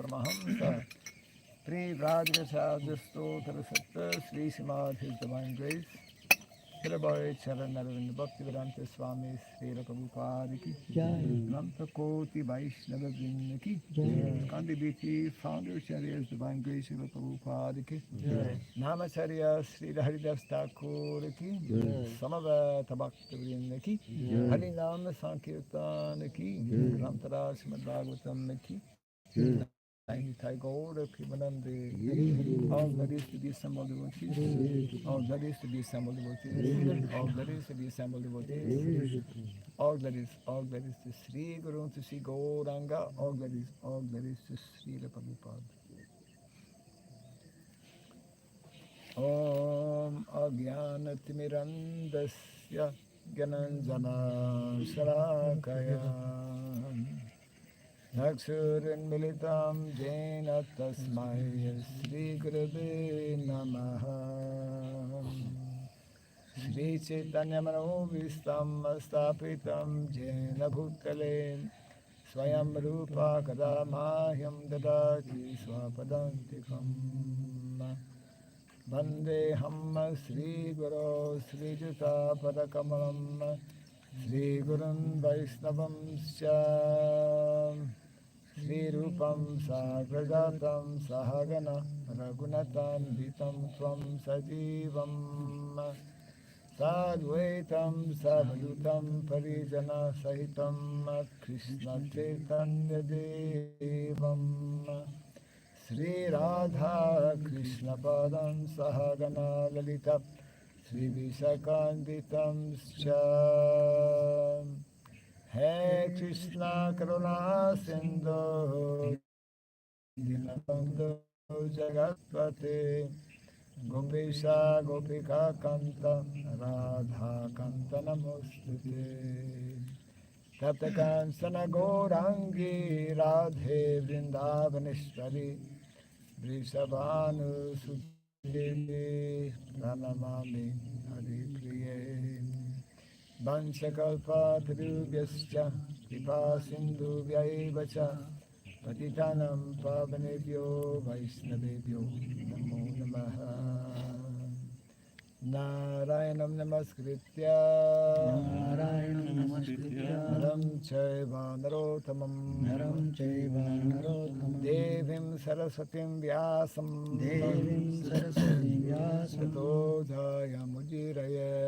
Paramahamsa Pri Vrajagachajasto Tarasatta Sri Simad His Divine Grace Sirabai Charan Naravind Bhakti Vedanta Swami Sri Prabhupada Ki Nanta Koti Vaishnava Vrinda Ki Kandi Biti Founder Charya's Divine Grace Sri Prabhupada Ki Namacharya Sri Haridas Thakur Ki Samaveta Bhakti Vrinda Ki Harinam Sankirtan Ki Grantara Srimad Bhagavatam Ki Nitai Gaura Primanande, all that is to be assembled devotees, all that is to be assembled devotees, all that is to be assembled devotees, all that is to Sri Guru, to Sri Gauranga, all that is to Sri Prabhupada. Om Agyanatimirandasya Gyananjana Shalakaya Naksurin militam jena tasmai Sri Gurave Namaha Sri Chaitanya Manovistam Astapitam Jena Bhutale Swayam Rupa Kadamahyam Dadati Swapadantikam Vandeham Sri Guru Sri Juta Padakamalam Sri Gurun Vaisnavam Shyam Sri Rupam Sagrajatam Sahagana Raghunatan Vitam Tvam Sajivam Sadvaitam Savadutam Parijana Sahitam Krishna Chaitanya Devam Sri Radha Krishna Padam Sahagana Lalita Sri Visakanditam Shyam He Krishna Karuna Sindhu Dinabandhu Jagatpate Gopesha Gopika Kanta Radha Kanta Namostute Tapta Kansana Gaurangi Radhe Vrindavaneshwari Vrishabhanu Sudhi Pranamami Haripriye Vanchakalpa Tarubhyascha Kripa Sindhu Vyaivacha Patitanam Pavanebhyo Vaishnavebhyo Namo Namaha Narayanam Namaskritya Naram Chaiva Narottamam Devim Saraswatim Vyasam Tato Jaya Mudiraye.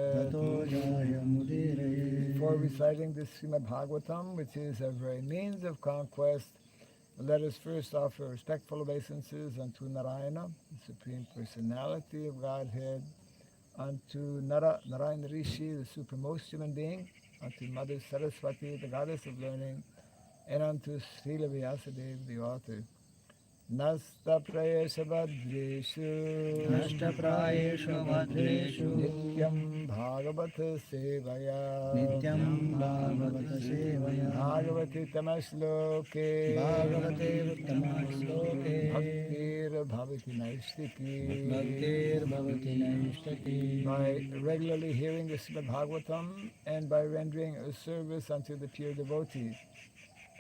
Before reciting the Srimad Bhagavatam, which is a very means of conquest, let us first offer respectful obeisances unto Narayana, the Supreme Personality of Godhead, unto Narayana Rishi, the supremmost human being, unto Mother Saraswati, the goddess of learning, and unto Srila Vyasadeva, the author. Nasta prayesha vadreshu Nityam Bhagavata Sevaya Bhagavati Tamashloke Bhaktir Bhavati Naistiki. By regularly hearing the Srimad Bhagavatam and by rendering a service unto the pure devotees,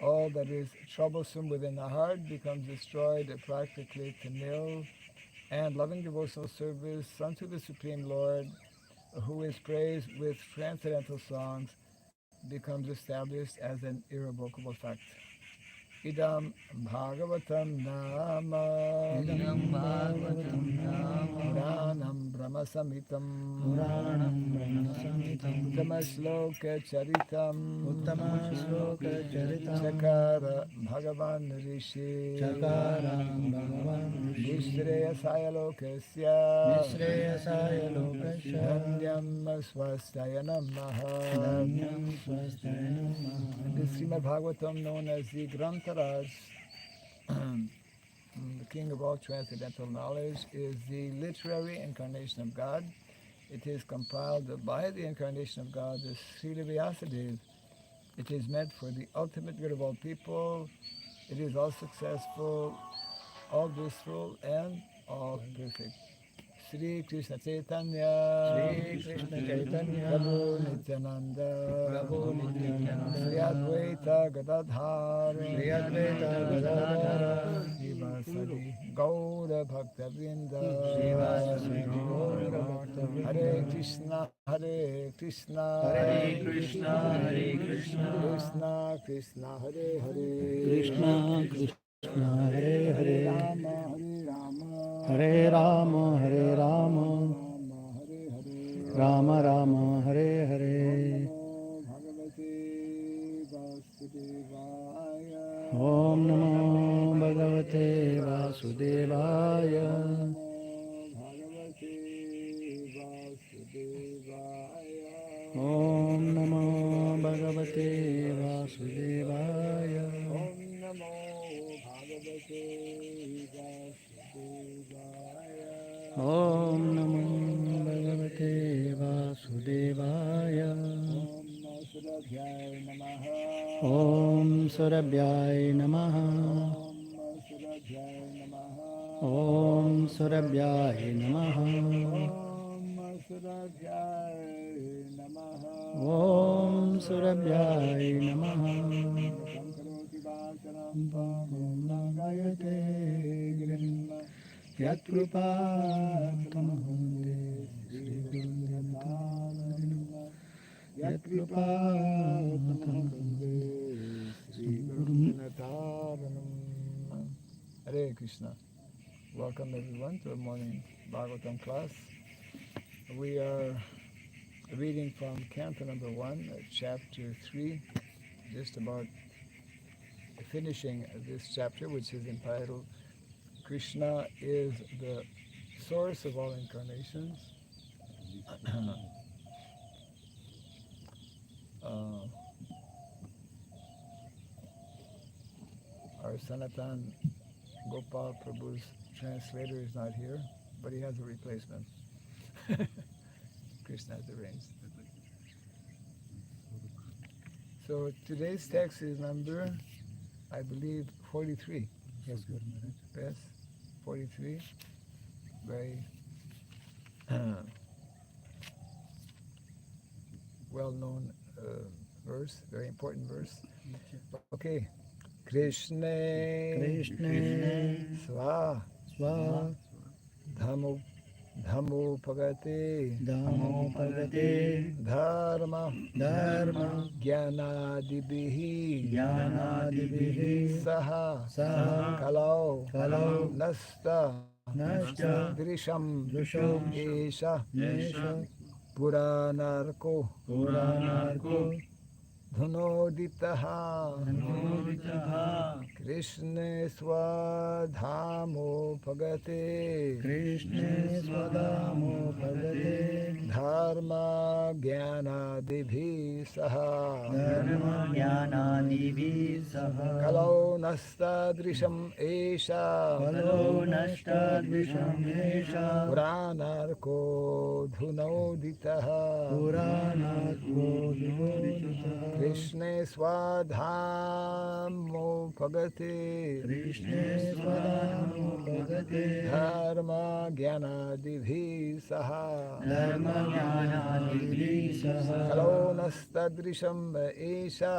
all that is troublesome within the heart becomes destroyed practically to nil, and loving devotional service unto the Supreme Lord, who is praised with transcendental songs, becomes established as an irrevocable fact. Idam Bhagavatam Nama Puranam Brahmasamitam Uttama Shloka Charitam Chakara Bhagavan Rishi Nishreyasaya Lokasya Dhamyam Swastaya Namaha. The Srimad Bhagavatam, known as the Grantaraj, the king of all transcendental knowledge, is the literary incarnation of God. It is compiled by the incarnation of God, the Srila Vyasadeva. It is meant for the ultimate good of all people. It is all successful, all blissful, and all perfect. Shri Krishna Chaitanya, Prabhu Nityananda, Shri Advaita Gadadhar, Srivasadi Gaura Bhakta Vrinda, Hare Krishna, Hare Krishna, Krishna Krishna, Hare Hare, Krishna Krishna Hare Hare, Hare Rama, Hare Rama, Rama Rama Hare Hare. Om Namo Bhagavate Vasudevaya. Om Namo Bhagavate Vasudevaya. Om Namo Bhagavate Vasudevaya. Om Surabhyai Namaha. Om Surabhyai Namaha. Om Surabhyai Namaha. Yat Kripa Tamahunde Sri Guru Yat Kripa Tamahunde Sri Guru. Hare Krishna. Welcome everyone to the morning Bhagavatam class. We are reading from Canto number 1, chapter 3, just about finishing this chapter, which is entitled Krishna is the source of all incarnations. Our Sanatan Gopal Prabhu's translator is not here, but he has a replacement. Krishna has arranged. So today's text is number, I believe, 43. Yes, Guru Maharaj. Yes, 43. Very well-known verse, very important verse. Okay. Krishna Sva Dhamo Pagate Dharma Jnanadibihi Saha Kalau Nasta Drisham Esha Puranarko Dhunoditaha Krishna Swadhamo Pagate Dharma Jnanadibhi Saha Kalau Nastadrisham Esha Puranarko Dhunoditaha Krishna Swadhamo Pagate Dharma Jnanadibhi Saha Kalo Nastadrisham Esha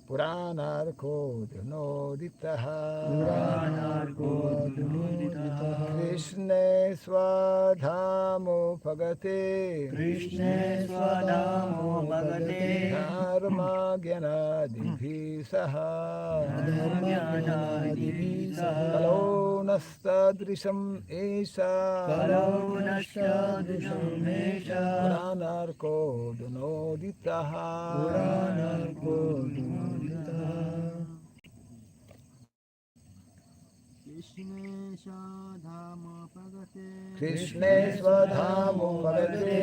Puranarko Dhunoditaha Krishna Swadhamo Pagate Dharma Jnanadibhi Saha Kalo Nastadrisham Esha Puranarko Dhunoditaha Krishna Swadhamo Pagate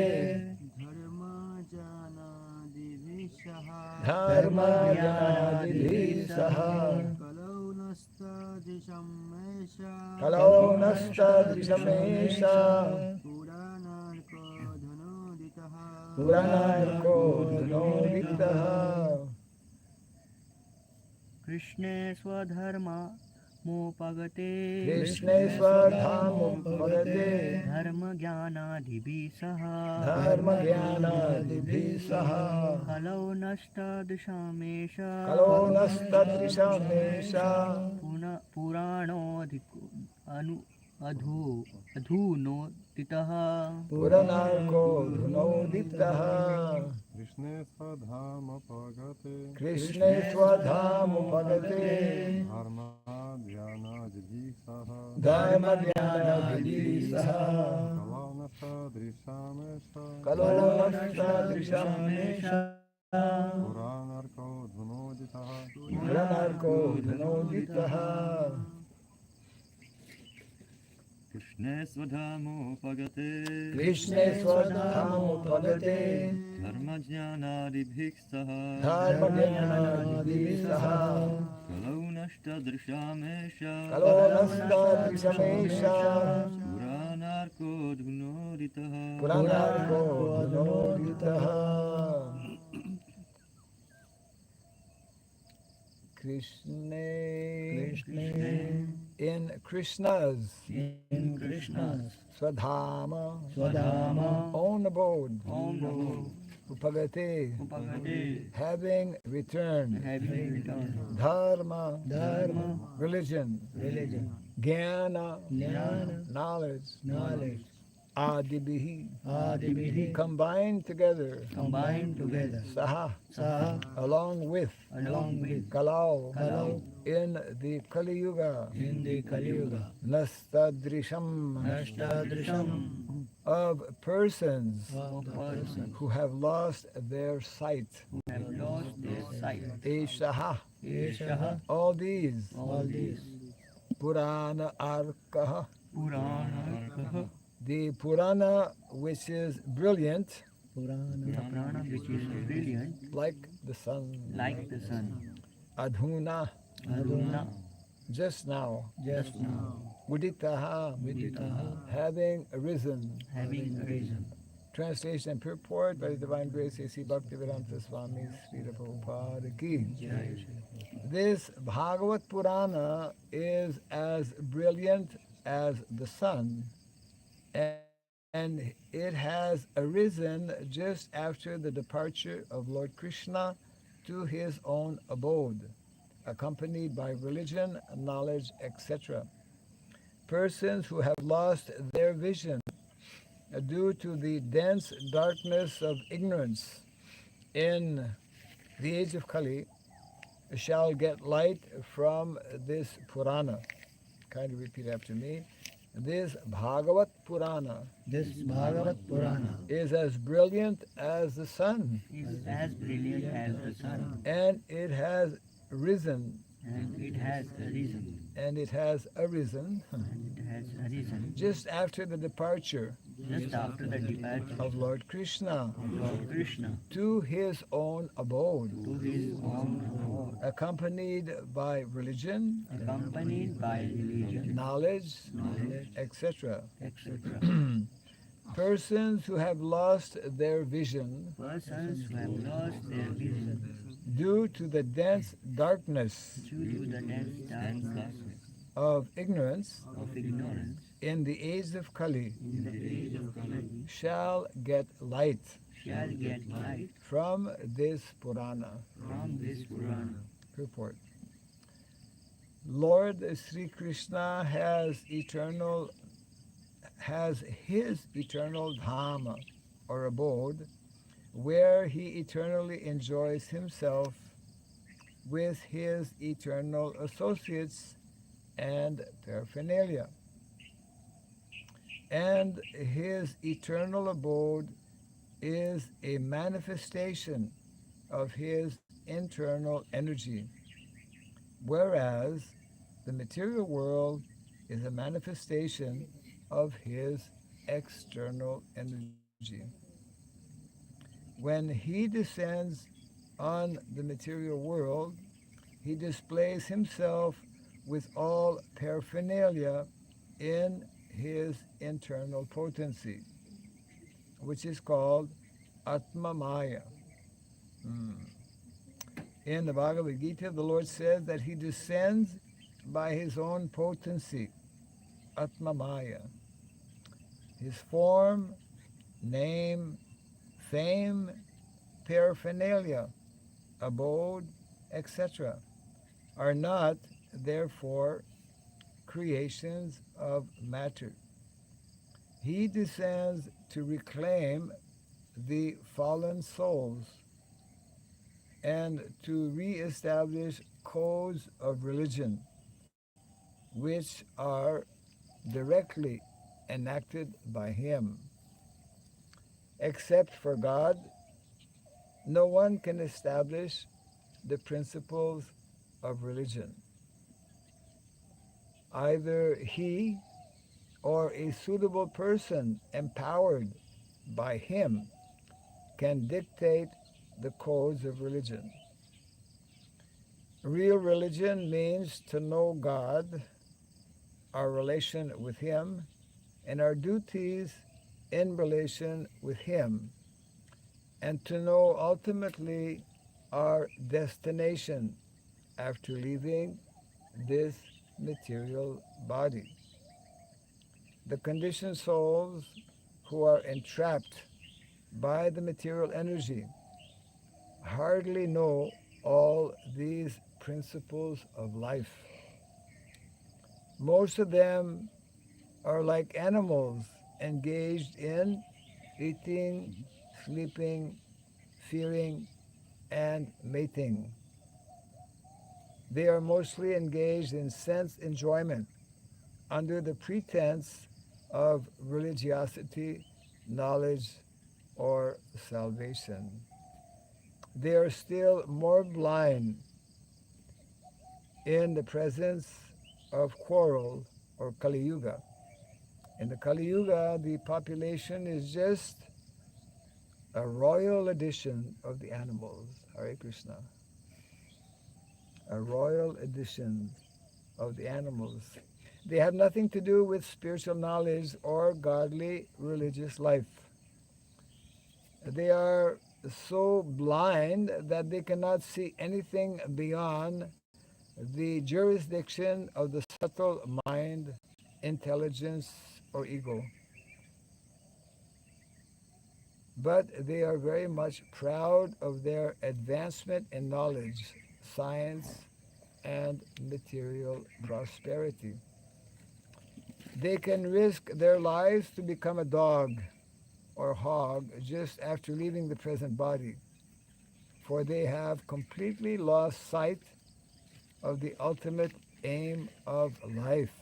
Dharma Jnanadibhi Saha Kalau Nastadrisham Esha Puranarko Dhunoditaha Krishna Swadharma मोपगते कृष्णे स्वधामुपगते धर्म ज्ञानादिभिः सह धर्मज्ञानादिभिः सह कलौ नष्टादृशामेष कलो नस्तदृशमेष पुराणोऽधिको अधूनोदितः पुरनार्को धुनोदितः कृष्णे स्वधामपगते कृष्णे स्वधामुपगते धर्माध्यानादिभिः सह धर्मज्ञानादिभिः सह कलानसदृशामेष कलो नस्तदृशमेष पुराणर्को धुनोदितः पुरनार्को धुनोदितः कृष्णे स्वधामोपगते कृष्णे स्वधामुपगते धर्मज्ञानादिभिः सह धर्मज्ञानादिभिः सह कलौ नष्टदृशामेष कलो नस्तदृशमेष पुराणार्को धुनोदितः पुराणार्को धुनोदितः Krishna in Krishna's Swadhama own abode Upagate having returned Dharma religion Jnana knowledge Adibihi combined together Saha along with Kalau in the Kali Yuga Nastadrisham of persons who have lost their sight Eshaha all these Purana Arkaha the Purana which is brilliant Prana which is brilliant like the sun Adhuna just now Uditaha having arisen Translation and purport by the Divine Grace A.C. Bhaktivedanta Swami Srila Prabhupada Ki. This Bhagavad Purana is as brilliant as the sun and it has arisen just after the departure of Lord Krishna to his own abode, accompanied by religion, knowledge, etc. Persons who have lost their vision due to the dense darkness of ignorance in the age of Kali shall get light from this Purana. Kindly repeat after me. This Bhagavat Purana is as brilliant as the sun and it has arisen just after the departure of Lord Krishna to his own abode, accompanied by religion, knowledge, etc. Persons who have lost their vision due to the dense darkness of ignorance in the age of Kali shall get light from this Purana. Purport. Lord Sri Krishna has his eternal Dhama or abode where he eternally enjoys himself with his eternal associates and paraphernalia. And his eternal abode is a manifestation of his internal energy, whereas the material world is a manifestation of his external energy. When he descends on the material world, he displays himself with all paraphernalia in his internal potency, which is called Atma Maya. In the Bhagavad Gita, the Lord says that he descends by his own potency, Atma Maya, his form, name, fame, paraphernalia, abode, etc., are not, therefore, creations of matter. He descends to reclaim the fallen souls and to re-establish codes of religion which are directly enacted by him. Except for God, no one can establish the principles of religion. Either he or a suitable person empowered by him can dictate the codes of religion. Real religion means to know God, our relation with him, and our duties in relation with him, and to know ultimately our destination after leaving this material body. The conditioned souls who are entrapped by the material energy hardly know all these principles of life. Most of them are like animals engaged in eating, sleeping, fearing, and mating. They are mostly engaged in sense enjoyment under the pretense of religiosity, knowledge, or salvation. They are still more blind in the presence of quarrel or Kali Yuga. In the Kali Yuga, the population is just a royal edition of the animals. Hare Krishna. A royal edition of the animals. They have nothing to do with spiritual knowledge or godly religious life. They are so blind that they cannot see anything beyond the jurisdiction of the subtle mind, intelligence, or ego. But they are very much proud of their advancement in knowledge, science, and material prosperity. They can risk their lives to become a dog or hog just after leaving the present body, for they have completely lost sight of the ultimate aim of life.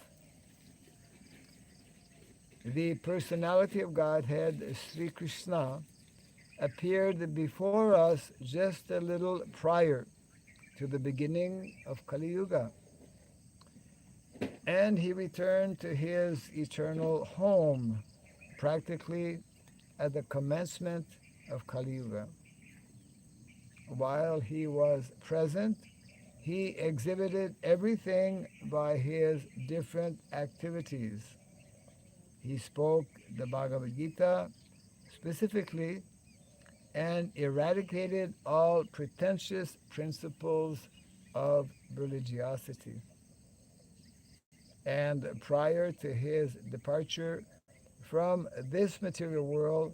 The personality of Godhead, Sri Krishna, appeared before us just a little prior to the beginning of Kali Yuga, and he returned to his eternal home practically at the commencement of Kali Yuga. While he was present, he exhibited everything by his different activities. He spoke the Bhagavad Gita specifically and eradicated all pretentious principles of religiosity. And prior to his departure from this material world,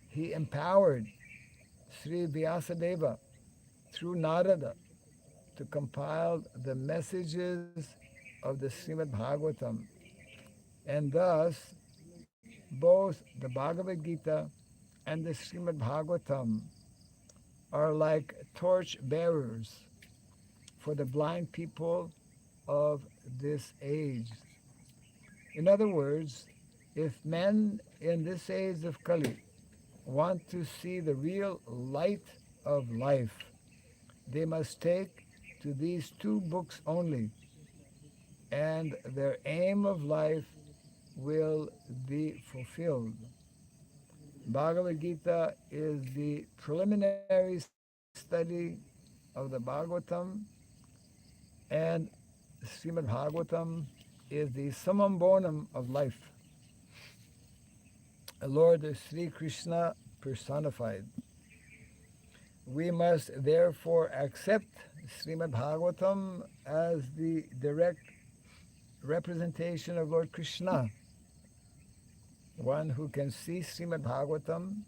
he empowered Sri Vyasadeva through Narada to compile the messages of the Srimad Bhagavatam. And thus, both the Bhagavad Gita and the Srimad Bhagavatam are like torch bearers for the blind people of this age. In other words, if men in this age of Kali want to see the real light of life, they must take to these two books only, and their aim of life will be fulfilled. Bhagavad Gita is the preliminary study of the Bhagavatam, and Srimad Bhagavatam is the summum bonum of life. Lord Sri Krishna personified. We must therefore accept Srimad Bhagavatam as the direct representation of Lord Krishna. One who can see Srimad Bhagavatam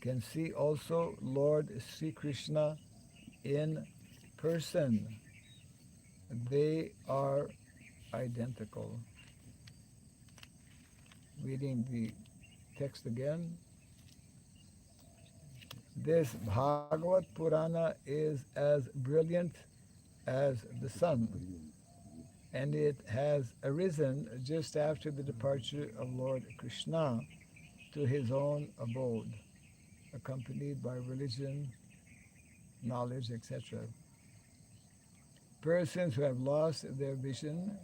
can see also Lord Sri Krishna in person. They are identical. Reading the text again. This Bhagavat Purana is as brilliant as the sun, and it has arisen just after the departure of Lord Krishna to his own abode, accompanied by religion, knowledge, etc. Persons who have lost their vision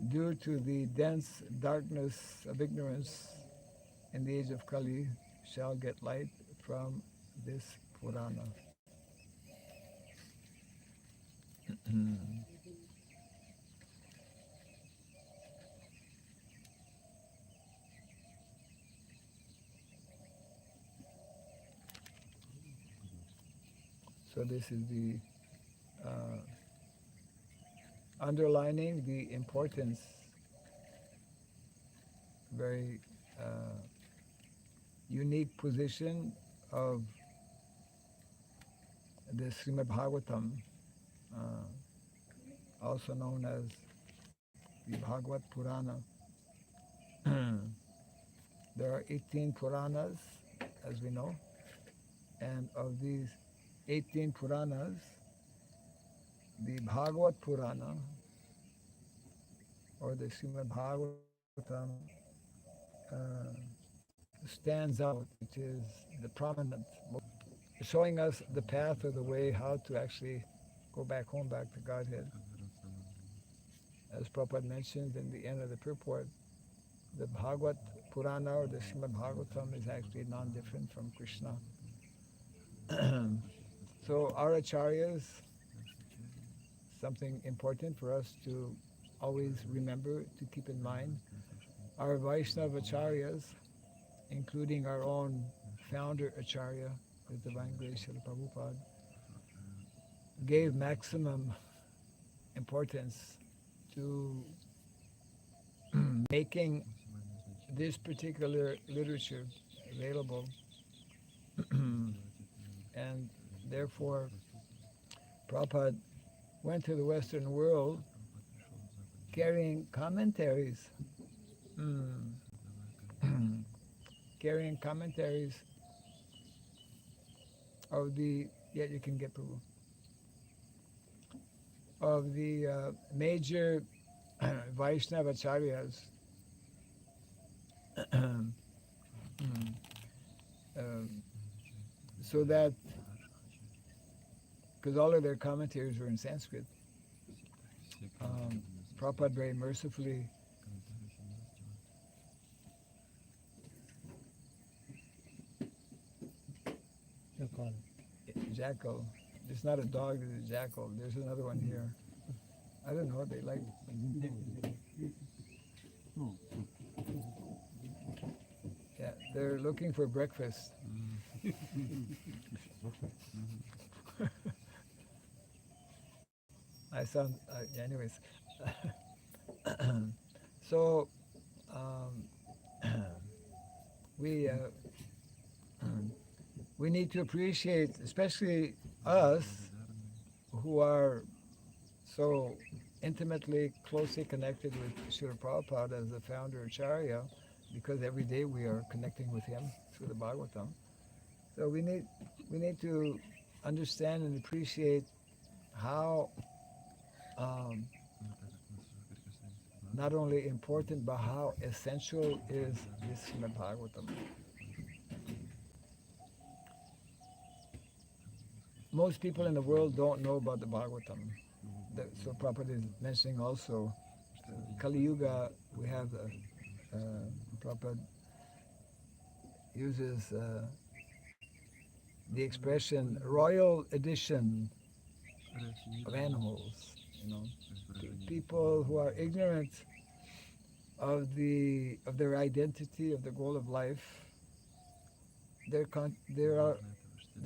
due to the dense darkness of ignorance in the age of Kali shall get light from this Purana. So this is the underlining the importance, very unique position of the Srimad Bhagavatam, also known as the Bhagavat Purana. There are 18 Puranas, as we know, and of these 18 Puranas, the Bhagavat Purana, or the Srimad Bhagavatam, stands out. It is the prominent, showing us the path or the way how to actually go back home, back to Godhead. As Prabhupada mentioned in the end of the purport, the Bhagavat Purana or the Srimad Bhagavatam is actually non-different from Krishna. So our acharyas, something important for us to always remember, to keep in mind, our Vaishnava acharyas, including our own founder acharya, His Divine Grace Srila Prabhupada, gave maximum importance to making this particular literature available. And therefore, Prabhupada went to the Western world carrying commentaries, carrying commentaries of the, you can get Prabhu, of the major Vaishnava acharyas, so that, because all of their commentaries were in Sanskrit, Prabhupada very mercifully jackal. It's not a dog, it's a jackal. There's another one here. I don't know, they like. Yeah, they're looking for breakfast. I sound, anyways. So, we need to appreciate, especially us who are so intimately, closely connected with Srila Prabhupada as the founder Acharya, because every day we are connecting with him through the Bhagavatam. So we need to understand and appreciate how not only important, but how essential is this Srimad Bhagavatam. Most people in the world don't know about the Bhagavatam. So Prabhupada is mentioning also, Kali Yuga, we have Prabhupada uses the expression royal edition of animals, people who are ignorant of their identity, of the goal of life. Their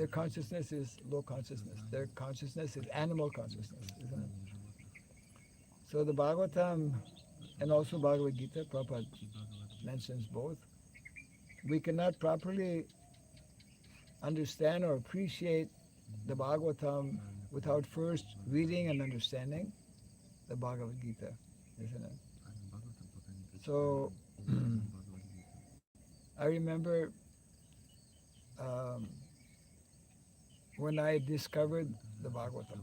consciousness is low consciousness. Their consciousness is animal consciousness, isn't it? So the Bhagavatam and also Bhagavad Gita, Prabhupada mentions both. We cannot properly understand or appreciate the Bhagavatam without first reading and understanding the Bhagavad Gita, isn't it? So I remember when I discovered the Bhagavatam,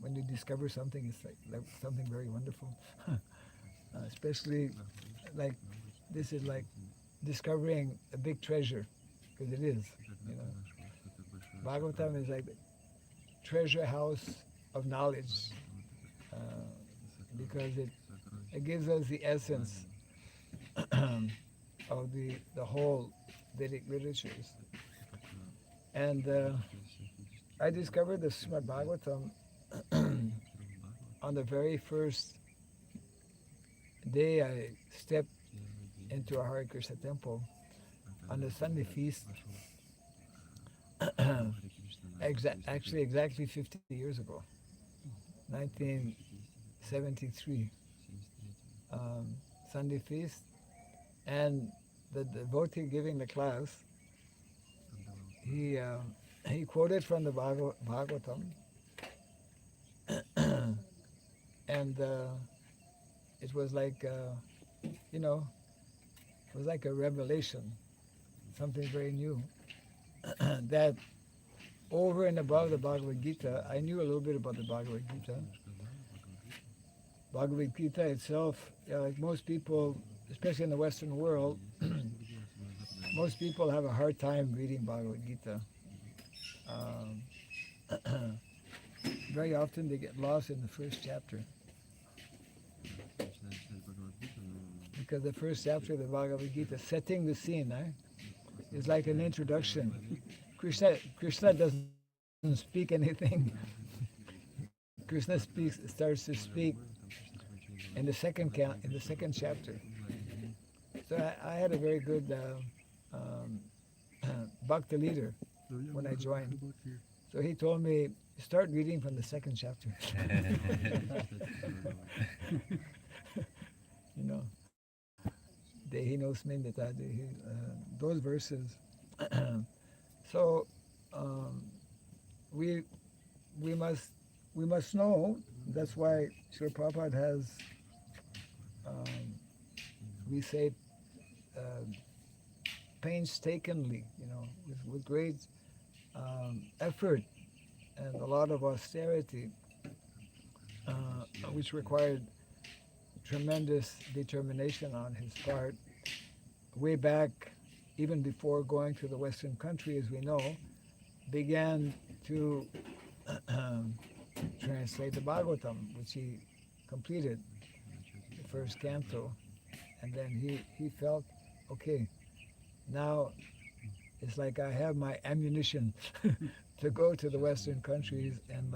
when you discover something, it's like something very wonderful. Especially like this is like discovering a big treasure, because it is. Bhagavatam is like the treasure house of knowledge, because it gives us the essence of the whole Vedic literatures. And I discovered the Srimad Bhagavatam on the very first day I stepped into a Hare Krishna temple on the Sunday feast, actually exactly 50 years ago, 1973, Sunday feast, and the devotee giving the class, he quoted from the Bhagavatam, and it was like, it was like a revelation, something very new, that over and above the Bhagavad Gita, I knew a little bit about the Bhagavad Gita. Bhagavad Gita itself, like most people, especially in the Western world, most people have a hard time reading Bhagavad Gita. Very often they get lost in the first chapter, because the first chapter of the Bhagavad Gita, setting the scene, is like an introduction. Krishna doesn't speak anything. Krishna starts to speak in the second chapter. So I had a very good bhakti leader when I joined. So he told me, start reading from the second chapter. Dehi nosmin data, those verses. So we must know. That's why Srila Prabhupada has, we say, painstakingly, with great effort and a lot of austerity, which required tremendous determination on his part, way back, even before going to the Western country, as we know, began to translate the Bhagavatam, which he completed, the first canto, and then he felt, okay, now it's like I have my ammunition to go to the Western countries, and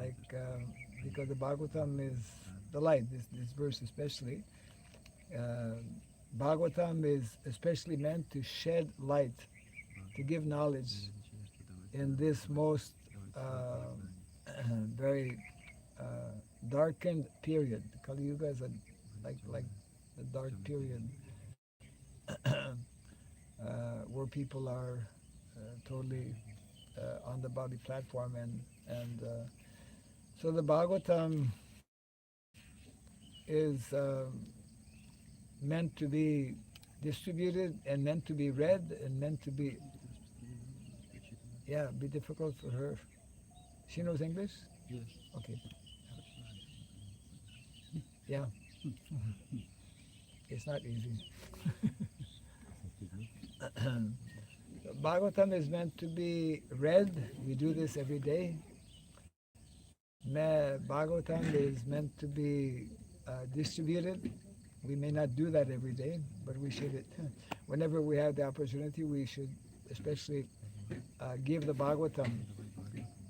because the Bhagavatam is the light, this verse especially, Bhagavatam is especially meant to shed light, to give knowledge in this most very darkened period. Kali Yuga is like the dark period where people are totally on the body platform, and so the Bhagavatam is meant to be distributed and meant to be read and meant to be difficult for her. She knows English? Yes. Okay. Yeah. It's not easy. Bhagavatam is meant to be read. We do this every day. Bhagavatam is meant to be distributed. We may not do that every day, but we should, whenever we have the opportunity, we should especially give the Bhagavatam,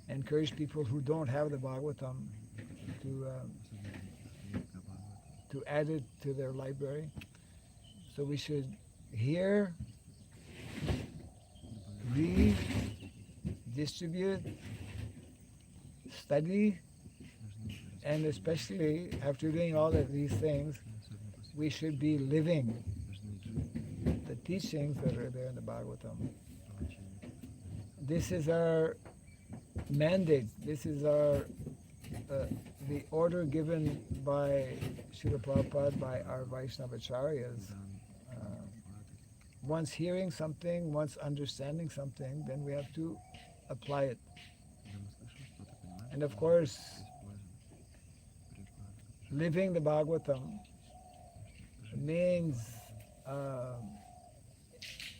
encourage people who don't have the Bhagavatam to add it to their library. So we should hear, read, distribute, study, And especially after doing all of these things, we should be living the teachings that are there in the Bhagavatam. This is our mandate. This is our the order given by Srila Prabhupada, by our Vaishnavacharyas. Once hearing something, once understanding something, then we have to apply it. And of course, living the Bhagavatam means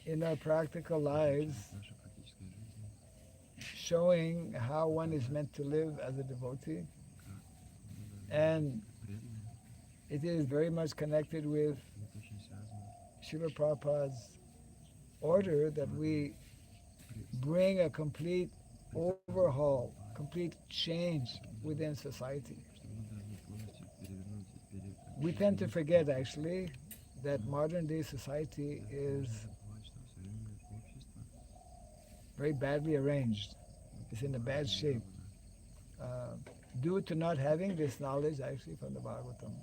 in our practical lives showing how one is meant to live as a devotee. And it is very much connected with Srila Prabhupada's order that we bring a complete overhaul, complete change within society. We tend to forget actually that modern day society is very badly arranged. It's in a bad shape due to not having this knowledge actually from the Bhagavatam.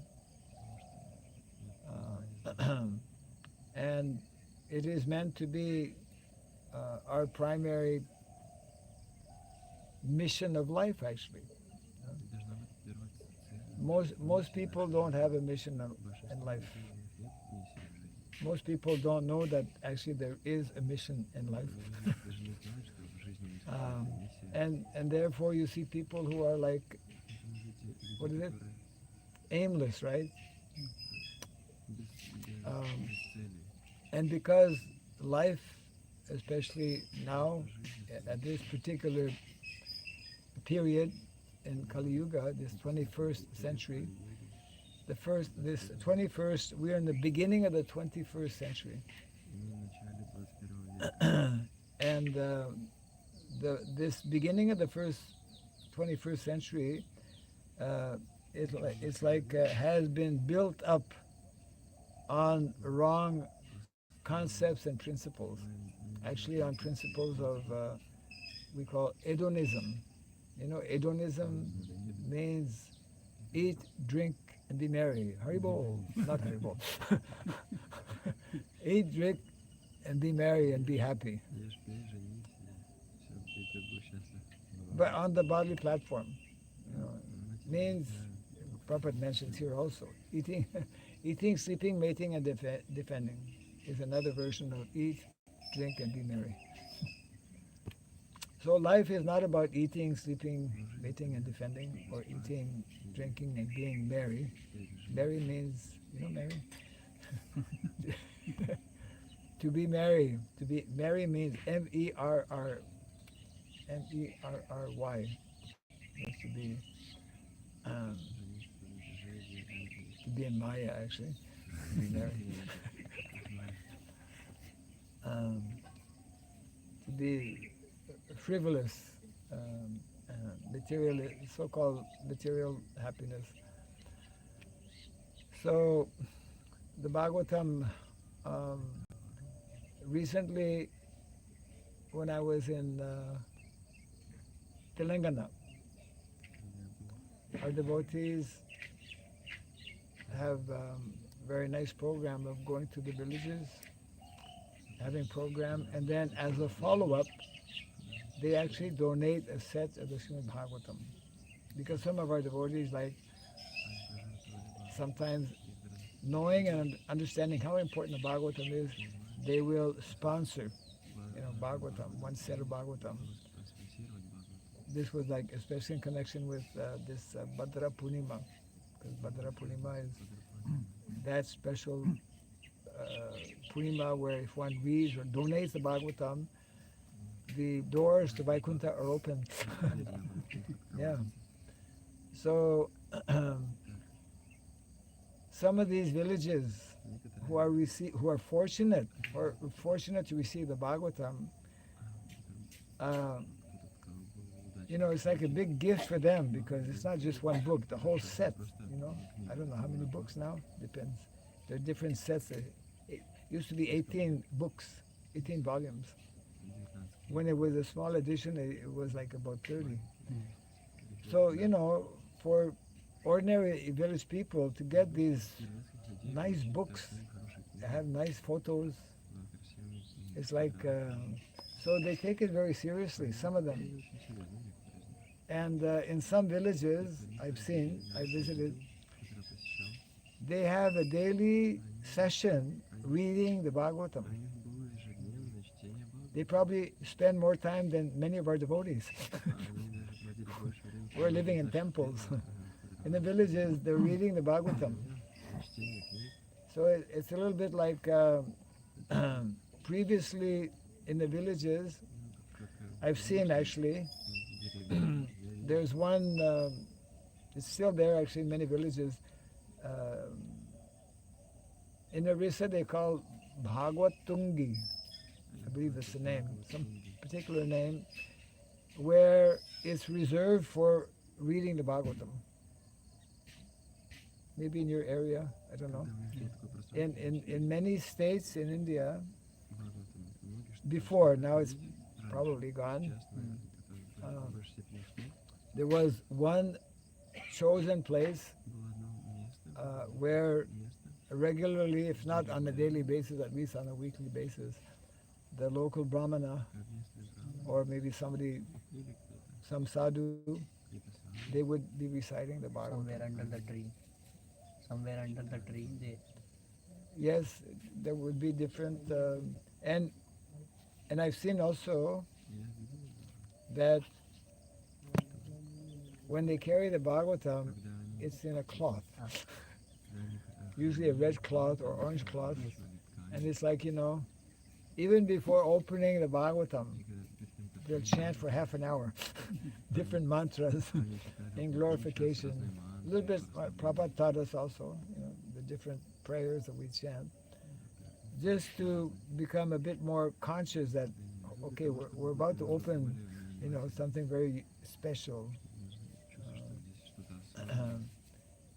And it is meant to be our primary mission of life actually. Most people don't have a mission in life. Most people don't know that actually there is a mission in life. And therefore you see people who are like, what is it? Aimless, right? And because life, especially now, at this particular period in Kali Yuga, this 21st century, this 21st, we are in the beginning of the 21st century. And this beginning of the 21st century, it's like has been built up on wrong concepts and principles. Actually, on principles of we call hedonism. You know, hedonism means eat, drink, and be merry. Haribol, not Haribol. Eat, drink, and be merry and be happy. But on the bodily platform, you know, means, Prabhupada mentions here also, eating, sleeping, mating, and defending is another version of eat, drink, and be merry. So life is not about eating, sleeping, mating, and defending, or eating, drinking, and being merry. Merry means, you know, merry? To be merry. To be merry means M-E-R-R-Y. Means to be in Maya, actually. To be merry. To be frivolous, material, so-called material happiness. So, the Bhagavatam, recently, when I was in Telangana, our devotees have a very nice program of going to the villages, having program, and then as a follow-up, they actually donate a set of the Srimad Bhagavatam. Because some of our devotees, like, sometimes knowing and understanding how important the Bhagavatam is, they will sponsor, Bhagavatam, one set of Bhagavatam. This was like, especially in connection with this Bhadra Purnima, because Bhadra Purnima is that special Purnima where if one reads or donates the Bhagavatam, the doors to Vaikuntha are open. Yeah. So some of these villages who are fortunate to receive the Bhagavatam, it's like a big gift for them because it's not just one book, the whole set, I don't know how many books now, depends. There are different sets. It used to be 18 books, 18 volumes. When it was a small edition, it was like about 30. So, for ordinary village people to get these nice books, have nice photos. It's like, so they take it very seriously, some of them. And in some villages I've seen, I visited, they have a daily session reading the Bhagavatam. They probably spend more time than many of our devotees. We're living in temples. In the villages, they're reading the Bhagavatam. So it's a little bit like previously in the villages, I've seen actually, there's one, it's still there actually in many villages. In Orissa they call Bhagavad Tungi, I believe that's the name, some particular name, where it's reserved for reading the Bhagavatam. Maybe in your area, I don't know. In many states in India, before, now it's probably gone, there was one chosen place where regularly, if not on a daily basis, at least on a weekly basis, the local brahmana or maybe somebody, some sadhu, they would be reciting the Bhagavatam. Somewhere under the tree. Somewhere under the tree. Yes, there would be different, and I've seen also that when they carry the Bhagavatam, it's in a cloth, usually a red cloth or orange cloth, and it's like, even before opening the Bhagavatam, they'll chant for half an hour, different mantras in glorification. A little bit, Prabhupada taught us also, the different prayers that we chant, just to become a bit more conscious that, okay, we're about to open, something very special.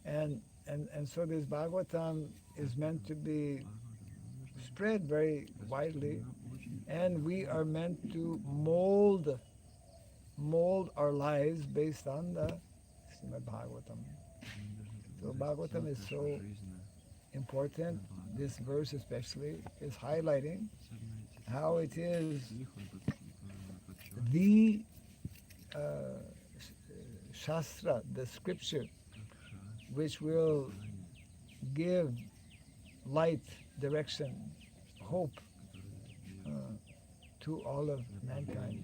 And so this Bhagavatam is meant to be spread very widely, and we are meant to mold our lives based on the Srimad Bhagavatam. So Bhagavatam is so important. This verse especially is highlighting how it is the Shastra, the scripture, which will give light, direction, hope to all of mankind.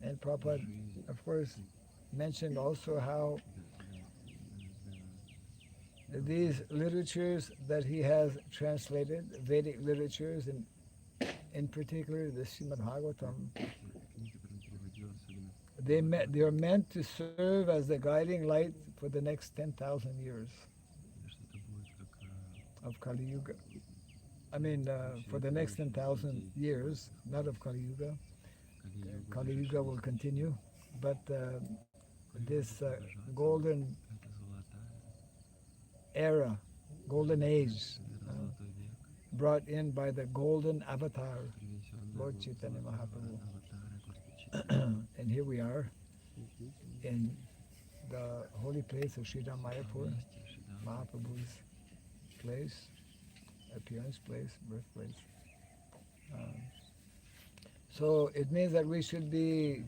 And Prabhupada, of course, mentioned also how these literatures that he has translated, Vedic literatures, and in particular the Srimad Bhagavatam, they are meant to serve as the guiding light for the next 10,000 years of Kali Yuga. I mean, for the next 10,000 years, not of Kali Yuga. Kali Yuga will continue, but this golden era, golden age, brought in by the golden avatar, Lord Chaitanya Mahaprabhu. And here we are in the holy place of VCF Mayapur, Mahaprabhu's place, appearance place, birthplace. So it means that we should be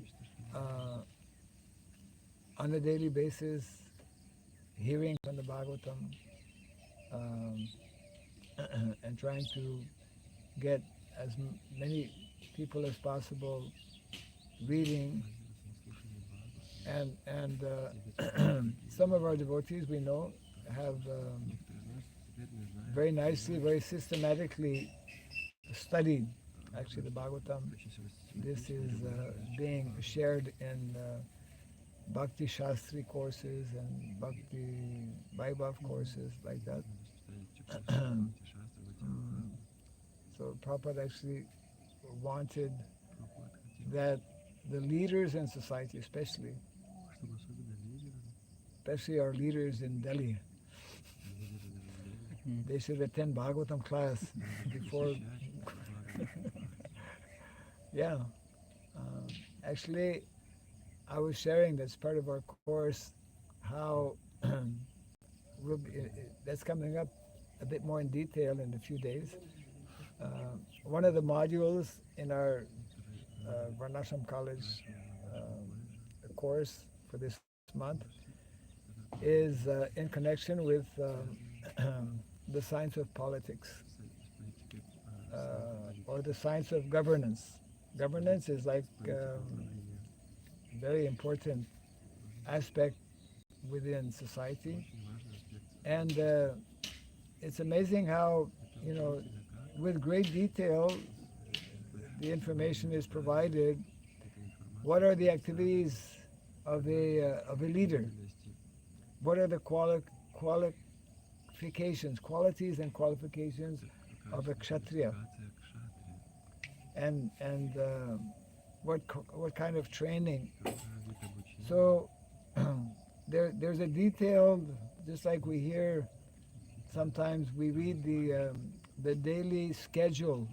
on a daily basis hearing from the Bhagavatam and trying to get as many people as possible reading, and some of our devotees we know have very nicely, very systematically studied actually the Bhagavatam. This is being shared in Bhakti Shastri courses and Bhakti Vaibhav courses like that. So Prabhupada actually wanted that the leaders in society, especially our leaders in Delhi, they should attend Bhagavatam class before. Yeah. Actually, I was sharing that's part of our course how that's coming up a bit more in detail in a few days. One of the modules in our Varnashram College course for this month is in connection with the science of politics or the science of governance. Governance is like very important aspect within society, and it's amazing how, you know, with great detail the information is provided. What are the activities of a leader? What are the qualities and qualifications of a kshatriya? And what kind of training? So there's a detailed, just like we hear, sometimes we read the daily schedule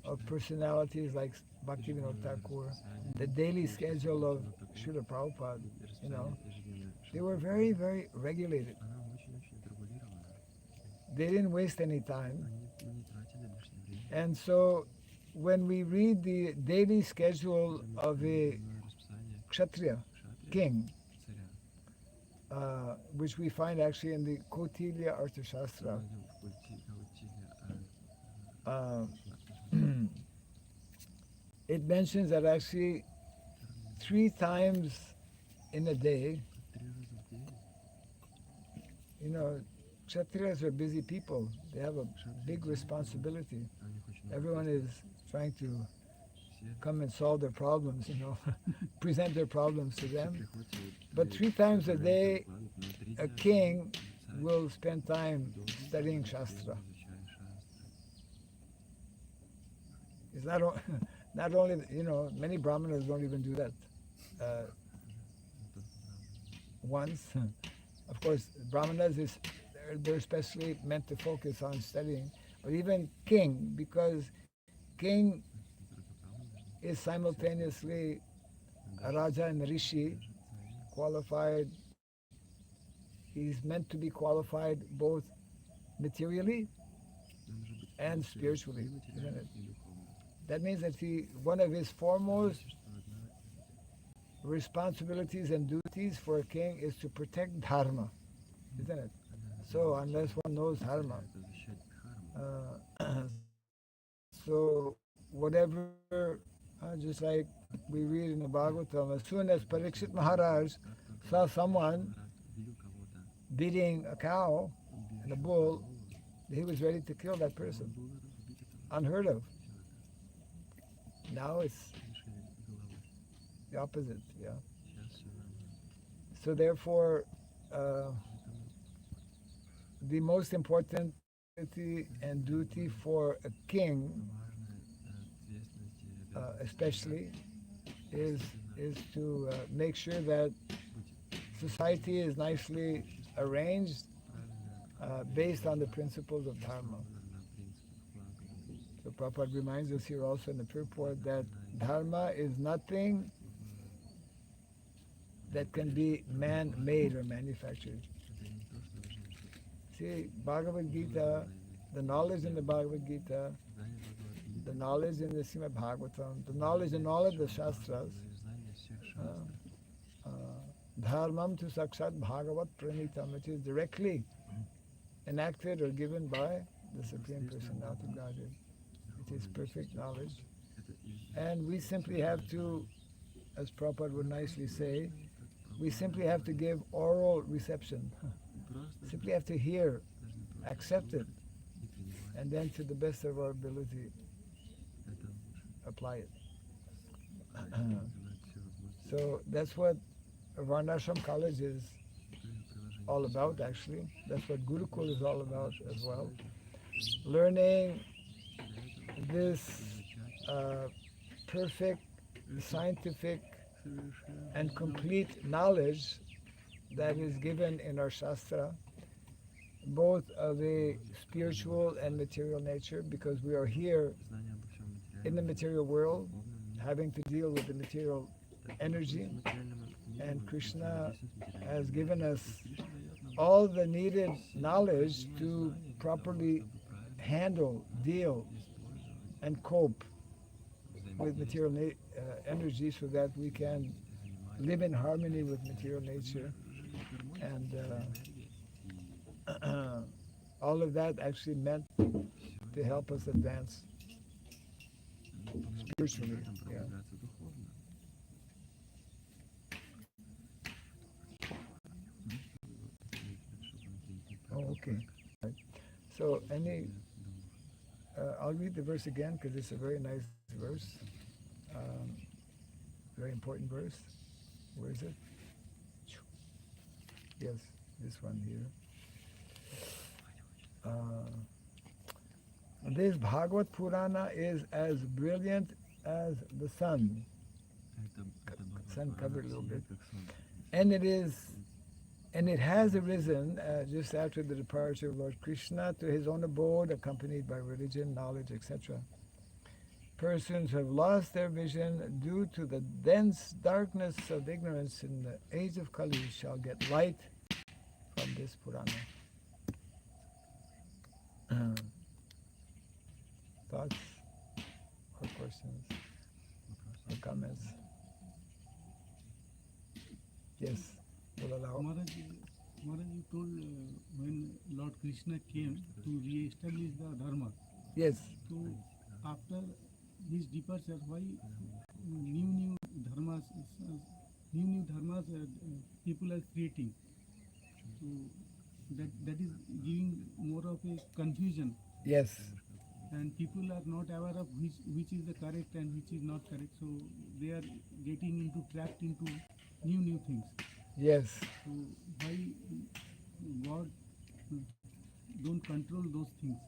of personalities like Bhaktivinoda Thakur, the daily schedule of Srila Prabhupada, you know, they were very, very regulated. They didn't waste any time. And so when we read the daily schedule of a kshatriya, king, which we find actually in the Kautilya Arthashastra, it mentions that actually 3 times in a day, you know, kshatriyas are busy people. They have a big responsibility. Everyone is trying to come and solve their problems, you know, present their problems to them. But 3 times a day, a king will spend time studying Shastra. It's not only, you know, many Brahmanas don't even do that once. Of course, Brahmanas they're especially meant to focus on studying. But even king, because king is simultaneously a Raja and a Rishi, qualified. He's meant to be qualified both materially and spiritually, isn't it? That means that one of his foremost responsibilities and duties for a king is to protect dharma, isn't it? So unless one knows dharma, so whatever, just like we read in the Bhagavatam, as soon as Parikshit Maharaj saw someone beating a cow and a bull, he was ready to kill that person. Unheard of. Now it's the opposite, yeah. So therefore, the most important and duty for a king, especially, is to make sure that society is nicely arranged based on the principles of dharma. So Prabhupada reminds us here also in the purport that dharma is nothing that can be man-made or manufactured. See, Bhagavad Gita, the knowledge in the Bhagavad Gita, the knowledge in the Srimad Bhagavatam, the knowledge in all of the Shastras, dharmam tu sakshat bhagavat pranitam, which is directly enacted or given by the Supreme Personality of Godhead. It is perfect knowledge. And we simply have to, as Prabhupada would nicely say, we simply have to give oral reception. Simply have to hear, accept it, and then to the best of our ability, apply it. So that's what Varnashram College is all about, actually. That's what Gurukul is all about as well. Learning this perfect, scientific, and complete knowledge that is given in our Shastra, both of a spiritual and material nature, because we are here in the material world, having to deal with the material energy, and Krishna has given us all the needed knowledge to properly handle, deal, and cope with material energy so that we can live in harmony with material nature. And all of that actually meant to help us advance spiritually. Yeah. Oh, okay. Right. So I'll read the verse again because it's a very nice verse, um, very important verse. Where is it? Yes, this one here. This Bhagavad Purana is as brilliant as the sun. Sun covered a little bit. And it has arisen just after the departure of Lord Krishna to his own abode, accompanied by religion, knowledge, etc. Persons who have lost their vision due to the dense darkness of ignorance in the age of Kali shall get light from this Purana. Thoughts or questions or comments? Yes, we'll allow. Maharaj, you told when Lord Krishna came to re-establish the Dharma. Yes. So after his departure, why new dharmas, people are creating? So that is giving more of a confusion. Yes. And people are not aware of which is the correct and which is not correct. So they are getting trapped into new things. Yes. So why God don't control those things?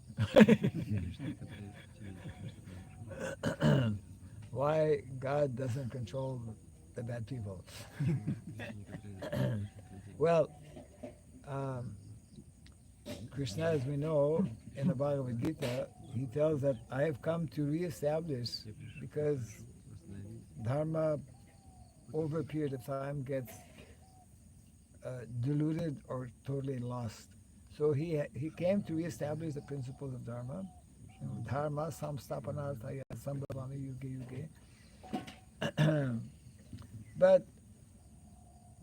Why God doesn't control the bad people? Well, Krishna, as we know in the Bhagavad Gita, he tells that I have come to reestablish because Dharma over a period of time gets diluted or totally lost. So he came to reestablish the principles of Dharma. Dharma samstapanarthaya sambhavami yuge yuge. But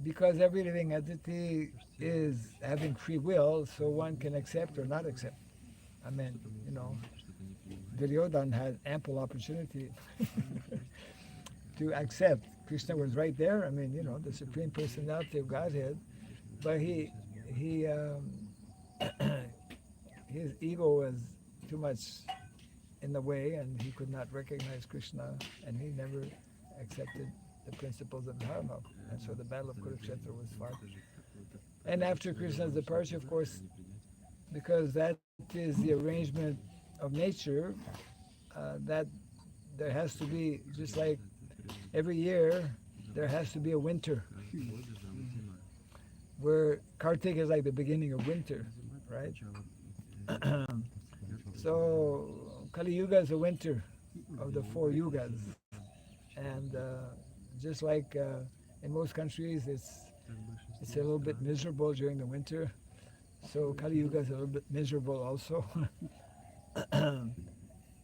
because every living entity is having free will, so one can accept or not accept. I mean, Duryodhana had ample opportunity to accept. Krishna was right there. I mean, the Supreme Personality of Godhead. But his ego was too much in the way, and he could not recognize Krishna, and he never accepted the principles of Dharma. And so the Battle of Kurukshetra was fought. And after Krishna's departure, of course, because that is the arrangement of nature, that there has to be, just like every year, there has to be a winter, where Kartik is like the beginning of winter, right? So Kali Yuga is the winter of the 4 yugas. And just like in most countries, it's a little bit miserable during the winter. So Kali Yuga is a little bit miserable also.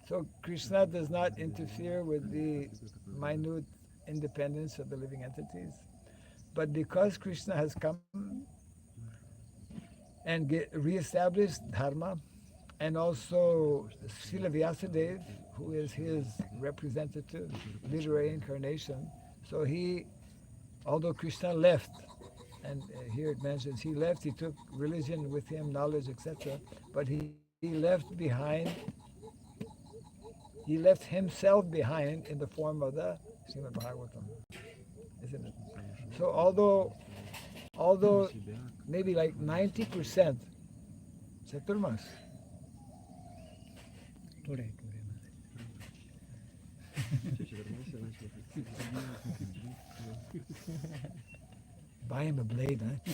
So Krishna does not interfere with the minute independence of the living entities. But because Krishna has come and re-established Dharma, and also Srila Vyasadeva, who is his representative, literary incarnation, so although Krishna left, and here it mentions he left, he took religion with him, knowledge, etc., but he left himself behind in the form of the Srimad Bhagavatam, isn't it? So although maybe like 90%, Chaturmas, Today. buy him a blade, huh?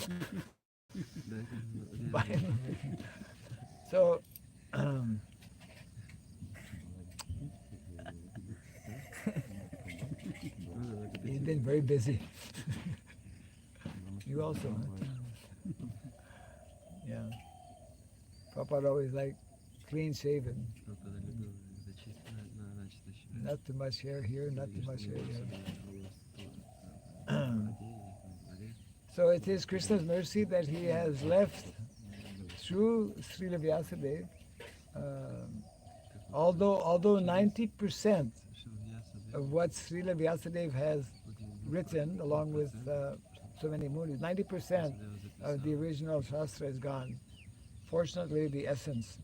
Buy him. So, he's been very busy. You also, huh? Prabhupada always like clean shaven. Not too much hair here, not too much hair there. So it is Krishna's mercy that he has left through Srila Vyasadeva. Although 90% of what Srila Vyasadeva has written, along with so many munis, 90% of the original Shastra is gone. Fortunately, the essence,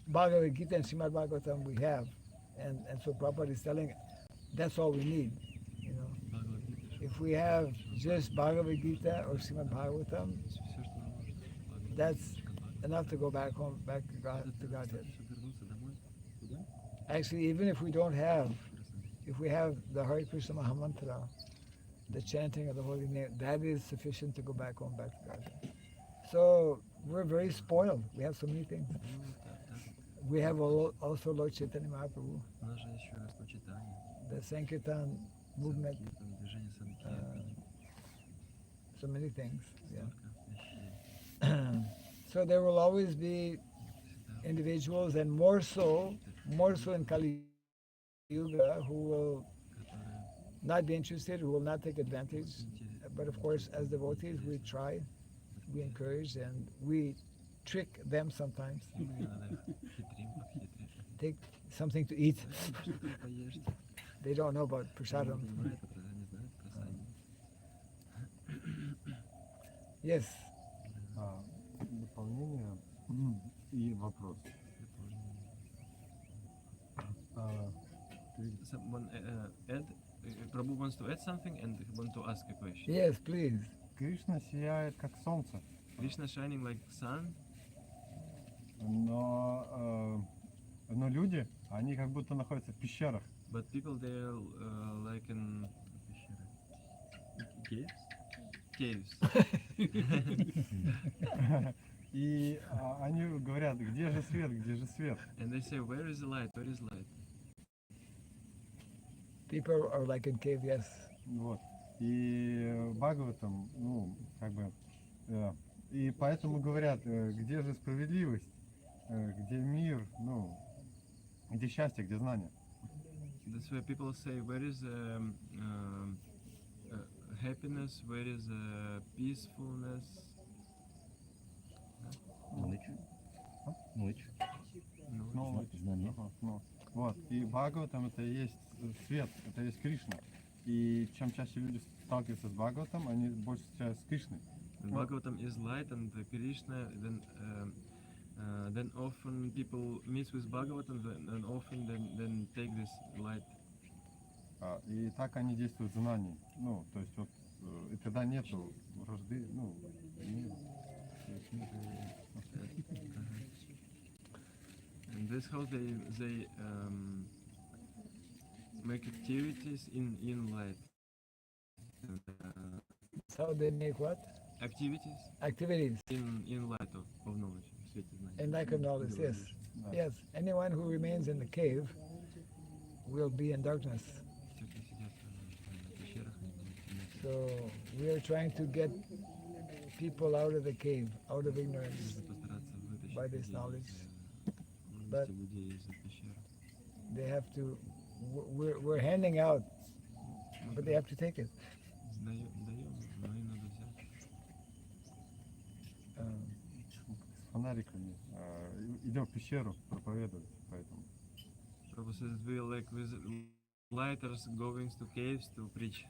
Bhagavad Gita and Srimad Bhagavatam we have, and so Prabhupada is telling, that's all we need. You know, if we have just Bhagavad Gita or Srimad Bhagavatam, that's enough to go back home, back to Godhead. Actually, even if we don't have, if we have the Hare Krishna Mahamantra, the chanting of the holy name, that is sufficient to go back home, back to Godhead. So we're very spoiled. We have so many things. We have also Lord Chaitanya Mahaprabhu, the Sankirtan movement, so many things. Yeah. So there will always be individuals, and more so in Kali Yuga, who will not be interested, who will not take advantage. But of course, as devotees, we try, we encourage, and we trick them sometimes. Take something to eat. They don't know about prasadam. Yes. Дополнение и вопрос. Someone add. Prabhu wants to add something and want to ask a question. Yes, please. Кришна сияет как солнце, Krishna shining like sun, но люди, они как будто находятся в пещерах. but people they're like in caves. И они говорят, где же свет, где же свет? And they say, where is the light? Where is light? People are like in cave, yes. Вот. И Бхагаватам, ну, как бы, и поэтому говорят, где же справедливость, где мир, ну, где счастье, где знание. That's why people say, where is happiness? Where is peacefulness? Ночь. Ну, Знание. ну, вот. И Бхагаватам это и есть свет, это и есть Кришна. И чем чаще люди сталкиваются с Бхагаватам, они больше встречаются с Кришной. And Bhagavatam is light, and the Krishna. Then often people meet with Bhagavatam, and often then take this light. И так они действуют в знании. Ну, то есть вот, и тогда нету вражды, ну, мира. And this how they make activities in light. So they make what? Activities Activities. in light of knowledge, в свете знания. And like of knowledge, yes. Да. Yes. Anyone who remains in the cave will be in darkness. Те, кто сидят в пещерах, они So we are trying to get people out of the cave, out of ignorance. нужно постараться вытащить By this людей knowledge. из But- людей из пещеры. They have to. We're handing out, but they have to take it. Даем, но им надо взять. С фонариками. Идем в пещеру проповедовать, поэтому. Prabhu says we are like with lighters going to caves to preach.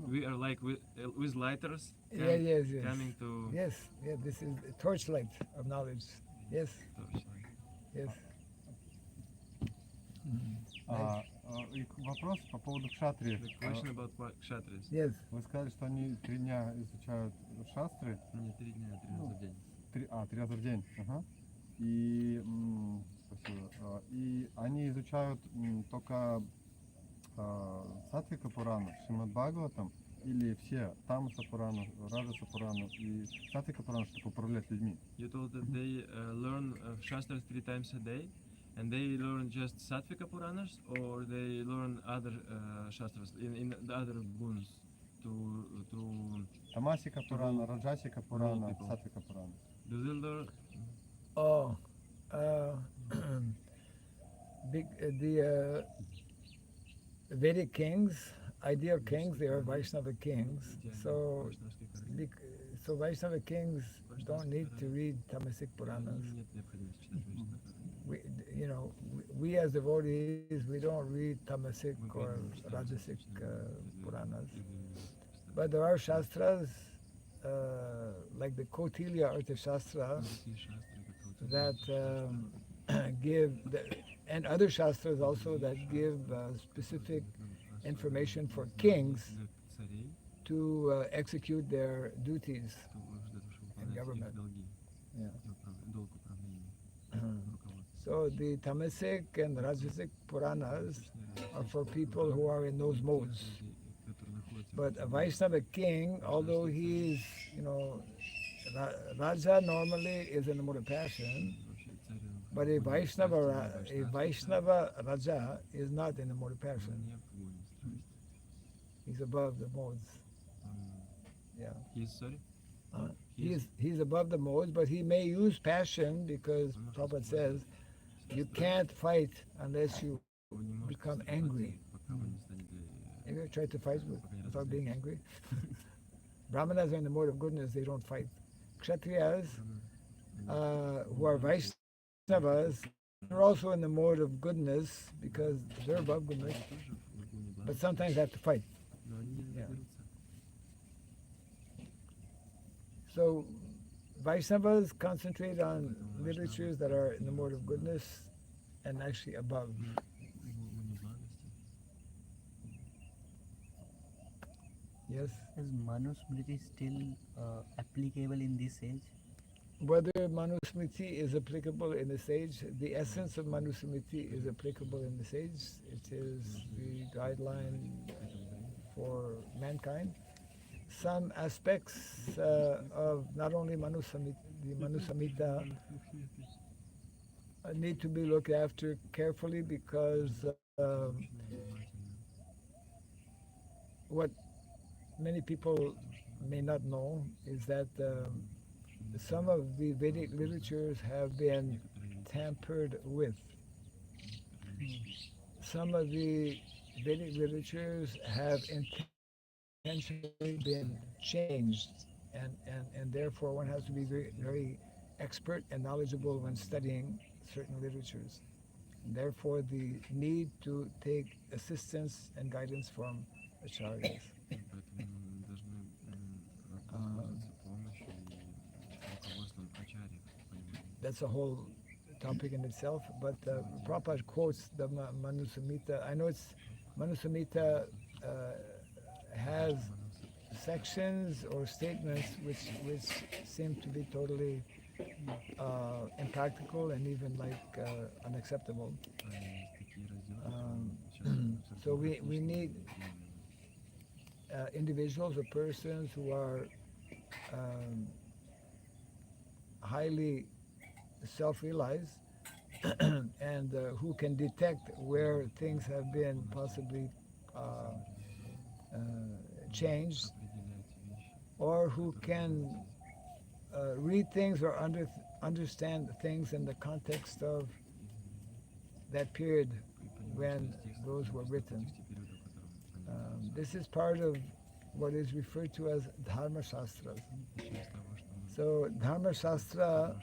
We are like with lighters Yes. coming to Yes, this is a torchlight of knowledge. Yes, torchlight. yes. И вопрос по поводу кшатри. The question about kshatris. Yes. Вы сказали, что они 3 дня изучают шастры, Не 3 дня, 3 раза в день. 3 раза в день. Ага. И, спасибо. И они изучают только Сатвика Пурану, Шримад Бхагаватам, или все Тамаса Пурану, Раджаса Пурану и Сатвика Пурану, чтобы управлять людьми. You told that they learn shastras 3 times a day, and they learn just Sattvika Puranas, or they learn other shastras in the other guns. through Тамасика Пурана, Раджасика Пурана, people. Сатвика Пурана. the Zildar. Oh, uh, the Vedic kings, ideal kings, they are Vaishnava kings. So, so Vaishnava kings don't need to read Tamasic Puranas. Нет необходимости читать Вайшнава. We, you know, we as devotees, we don't read Tamasic Мы or преданно читаем Rajasic достаточно Puranas. или But there are shastras, like the Kautilya Arthashastra, такие шастры, that give, and other shastras also that give specific information for kings царей, to execute their duties. для того, чтобы In выполнять government. их долги, Yeah. долг управления, руководства. So the Tamasic and Rajasic Puranas are for people who are in those modes. Которые находятся But a Vaishnava king, although he's, you know, Raja normally is in the mode of passion, вообще царь, but a Vaishnava Raja is not in the mode of passion. не в погоне страсти. He's above the modes. Yeah. He's sorry? He's above the modes, but he may use passion because Prabhupada says you can't fight unless you Вы не можете become сражаться, angry. пока вы не станете, Have you ever tried to fight without being angry? Brahmanas are in the mode of goodness, they don't fight. Kshatriyas, who are Vaishnavas, are also in the mode of goodness because they're above goodness, тоже в гуне блага, but sometimes have to fight. но они Yeah. дерутся. So Vaishnavas concentrate on literatures that are in the mode of goodness and actually above. В гуне благости. Yes. Is Manusmriti still applicable in this age? Whether Manusmriti is applicable in this age, the essence of Manusmriti is applicable in this age. It is the guideline for mankind. Some aspects of not only the Manusamhita need to be looked after carefully because what many people may not know is that some of the Vedic literatures have been tampered with. Some of the Vedic literatures have intentionally been changed, and therefore one has to be very, very expert and knowledgeable when studying certain literatures. And therefore, the need to take assistance and guidance from acharyas. Поэтому должны воспользоваться помощью и руководством ачарьев, понимаете? That's a whole topic in itself, but Prabhupada quotes the Manusamhita. I know it's Manusamhita has sections or statements which seem to be totally impractical and even like unacceptable. Есть такие разделы, So we need individuals or persons who are highly self-realized and who can detect where things have been possibly changed, or who can read things or understand things in the context of that period when those were written. This is part of what is referred to as Dharma Shastras. So Dharma Shastra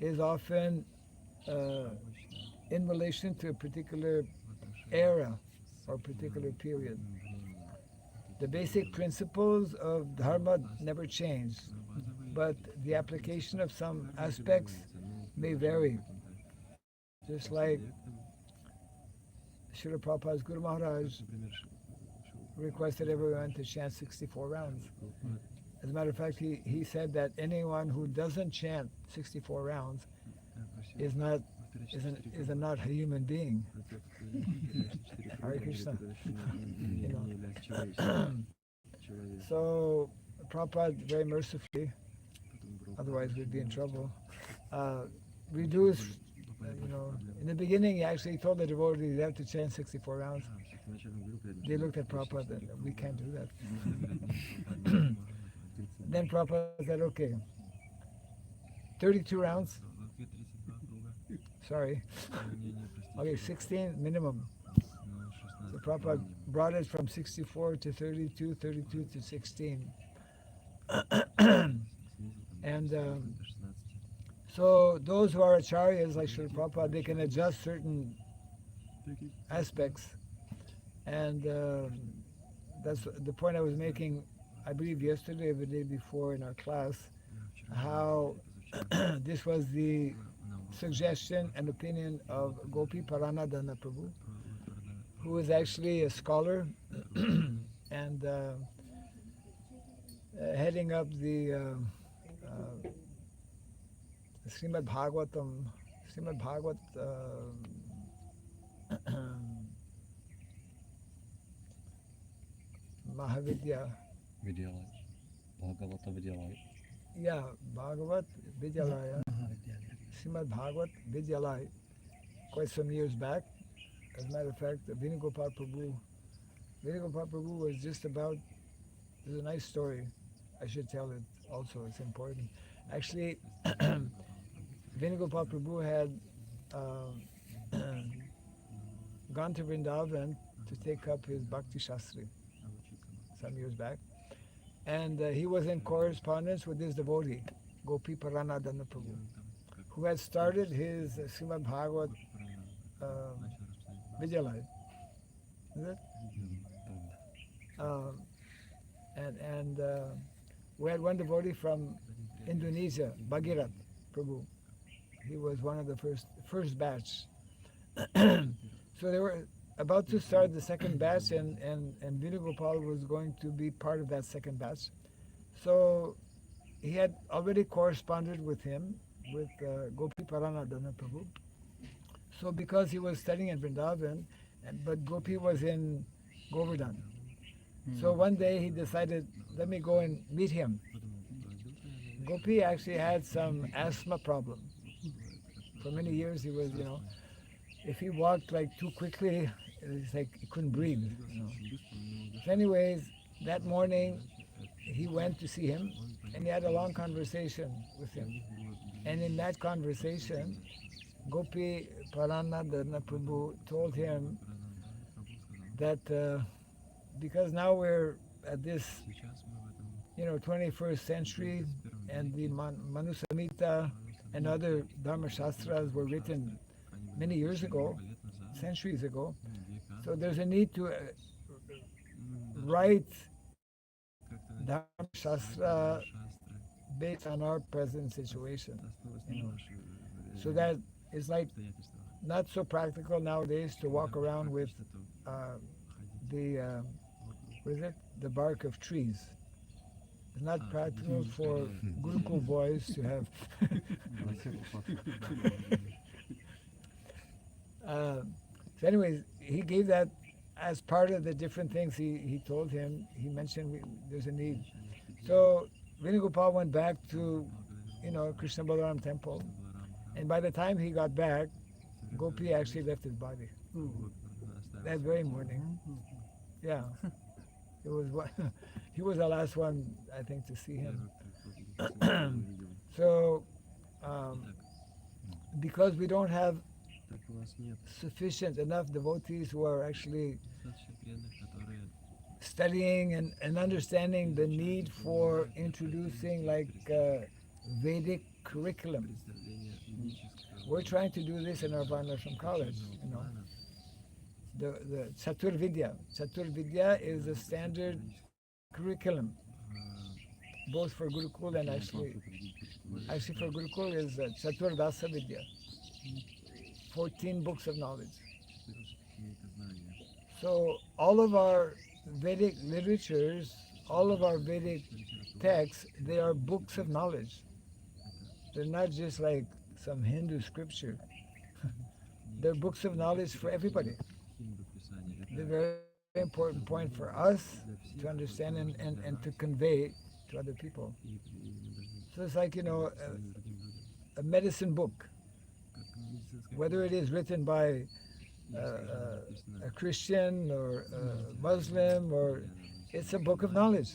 is often in relation to a particular era or particular period. The basic principles of Dharma never change, but the application of some aspects may vary. Just like Srila Prabhupada's Guru Maharaj requested everyone to chant 64 rounds. As a matter of fact, he said that anyone who doesn't chant 64 rounds is not a human being. Hare Krishna. You know. So Prabhupada very mercifully, otherwise we'd be in trouble, reduced you know, in the beginning, he actually told the devotees they have to chant 64 rounds. They looked at Prabhupada and we can't do that. Then Prabhupada said, okay, 32 rounds. Sorry. Okay, 16 minimum. So Prabhupada brought it from 64 to 32, 32 to 16. And so those who are acharyas like Srila Prabhupada, they can adjust certain aspects. And that's the point I was making, I believe yesterday or the day before in our class, how this was the suggestion and opinion of Gopi Paranadana Prabhu, who is actually a scholar and heading up the Srimad Bhagavatam, Srimad Bhagavat Mahavidya. Vidyalaya. Bhagavata Vidyalaya. Yeah, Bhagavat Vidyalaya, Srimad Bhagavat Vidyalaya, quite some years back. As a matter of fact, Venugopal Prabhu was just about, there's a nice story, I should tell it also, it's important. Actually, Venugopal Prabhu had gone to Vrindavan to take up his Bhakti Shastri some years back. And he was in correspondence with his devotee, Gopi Paranadana Prabhu, who had started his Srimad Bhagavat Vidyalaya. Is it? And we had one devotee from Indonesia, Bhagirat Prabhu. He was one of the first batch. So they were about to start the second batch, and Venugopal was going to be part of that second batch. So he had already corresponded with him, with Gopi Paranadana Prabhu. So because he was studying in Vrindavan, but Gopi was in Govardhan. So one day he decided, let me go and meet him. Gopi actually had some asthma problem. For many years he was, if he walked like too quickly, it's like he couldn't breathe. So anyways, that morning he went to see him and he had a long conversation with him. And in that conversation, Gopi Paranadana Prabhu told him that because now we're at this 21st century and the Manu Samhita and other Dharma Shastras were written many years ago, centuries ago. So there's a need to write Dharma Shastra based on our present situation. So that it's like not so practical nowadays to walk around with the bark of trees. It's not practical for Gurukul boys to have. So anyways, he gave that as part of the different things he told him. He mentioned there's a need. So Venugopal went back to, Krishna Balaram temple. And by the time he got back, Gopi actually left his body. That very morning. Yeah. It was he was the last one, I think, to see him. So, because we don't have sufficient enough devotees who are actually studying and understanding the need for introducing like Vedic curriculum. We're trying to do this in our Varnashram college, The Chatur Vidya. Chatur Vidya is a standard curriculum, both for Gurukul and actually for Gurukul is Chatur Dasa Vidya. 14 books of knowledge. So all of our Vedic literatures, all of our Vedic texts, they are books of knowledge. They're not just like some Hindu scripture. They're books of knowledge for everybody. They're a very important point for us to understand and to convey to other people. So it's like, a medicine book. whether it is written by a Christian or a Muslim, or it's a book of knowledge.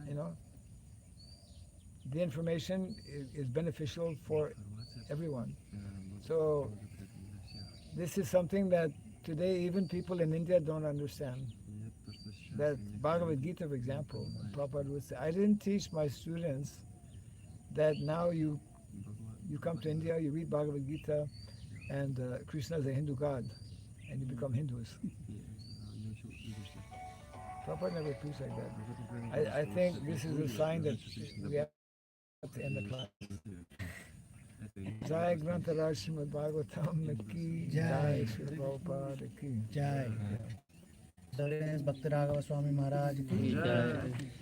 You know, the information is beneficial for everyone. So this is something that today even people in India don't understand. That Bhagavad Gita, for example, Prabhupada would say, I didn't teach my students that now you come to India, you read Bhagavad Gita, and Krishna is a Hindu god, and you become Hindus. Prabhupada never preached like that. I think this is a sign that we have to end the class. Jai Grantaraj Srimad Bhagavatam ki Jai Srila Prabhupada ki Jai. Bhakti Raghava Swami Maharaj ki Jai.